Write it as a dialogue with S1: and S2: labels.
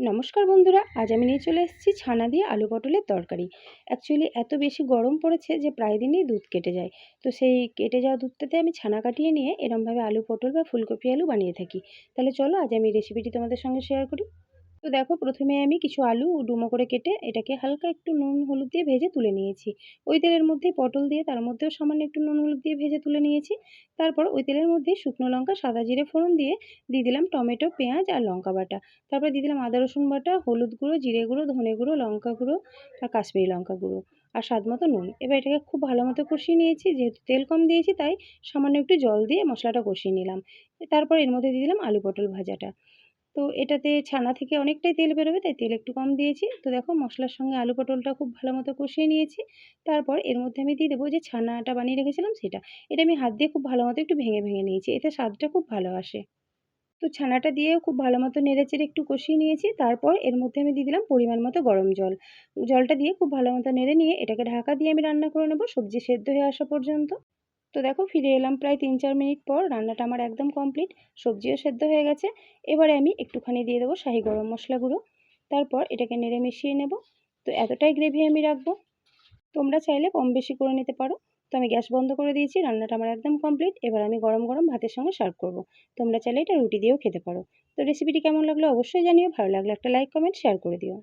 S1: নমস্কার বন্ধুরা, আজ আমি নিয়ে চলে এসেছি ছানা দিয়ে আলু পটলের তরকারি। অ্যাকচুয়ালি এত বেশি গরম পড়েছে যে প্রায় দিনই দুধ কেটে যায়। তো সেই কেটে যাওয়া দুধটাতে আমি ছানা কাটিয়ে নিয়ে এরমভাবে আলু পটল বা ফুলকপি আলু বানিয়ে থাকি। তাহলে চলো আজ আমি রেসিপিটি তোমাদের সঙ্গে শেয়ার করি। তো দেখো, প্রথমে আমি কিছু আলু ডুমো করে কেটে এটাকে হালকা একটু নুন হলুদ দিয়ে ভেজে তুলে নিয়েছি। ওই তেলের মধ্যেই পটল দিয়ে তার মধ্যেও সামান্য একটু নুন হলুদ দিয়ে ভেজে তুলে নিয়েছি। তারপর ওই তেলের মধ্যেই শুকনো লঙ্কা সাদা জিরে ফোড়ন দিয়ে দিয়ে দিলাম টমেটো পেঁয়াজ আর লঙ্কা বাটা। তারপর দিয়ে দিলাম আদা রসুন বাটা, হলুদ গুঁড়ো, জিরে গুঁড়ো, ধনে গুঁড়ো, লঙ্কা গুঁড়ো আর কাশ্মীরি লঙ্কা গুঁড়ো আর স্বাদ মতো নুন। এবার এটাকে খুব ভালো মতো কষিয়ে নিয়েছি। যেহেতু তেল কম দিয়েছি তাই সামান্য একটু জল দিয়ে মশলাটা কষিয়ে নিলাম। তারপর এর মধ্যে দিয়ে দিলাম আলু পটল ভাজাটা। তো এটাতে ছানা থেকে অনেকটাই তেল বেরোবে তাই তেল একটু কম দিয়েছি। তো দেখো, মশলার সঙ্গে আলু পটলটা খুব ভালো মতো কষিয়ে নিয়েছি। তারপর এর মধ্যে আমি দিয়ে দেবো যে ছানাটা বানিয়ে রেখেছিলাম সেটা। এটা আমি হাত দিয়ে খুব ভালো মতো একটু ভেঙে ভেঙে নিয়েছি, এতে স্বাদটা খুব ভালো আসে। তো ছানাটা দিয়েও খুব ভালো মতো নেড়েচেড়ে একটু কষিয়ে নিয়েছি। তারপর এর মধ্যে আমি দিয়ে দিলাম পরিমাণ মতো গরম জল। জলটা দিয়ে খুব ভালো মতো নেড়ে নিয়ে এটাকে ঢাকা দিয়ে আমি রান্না করে নেবো সবজি সেদ্ধ হয়ে আসা পর্যন্ত। তো দেখো, ফিরে এলাম প্রায় ৩-৪ মিনিট পর। রান্নাটা আমার একদম কমপ্লিট। সবজিও সেদ্ধ হয়ে গেছে। এবারে আমি একটুখানি দিয়ে দেবো শাহি গরম মশলা গুঁড়ো। তারপর এটাকে নেড়ে মিশিয়ে নেব। তো এতটাই গ্রেভি আমি রাখবো। তোমরা চাইলে কম বেশি করে নিতে পারো। তো আমি গ্যাস বন্ধ করে দিয়েছি। রান্নাটা আমার একদম কমপ্লিট। এবার আমি গরম গরম ভাতের সঙ্গে সার্ভ করব। তোমরা চাইলে এটা রুটি দিয়েও খেতে পারো। তো রেসিপিটি কেমন লাগলো অবশ্যই জানিও। ভালো লাগলে একটা লাইক কমেন্ট শেয়ার করে দিও।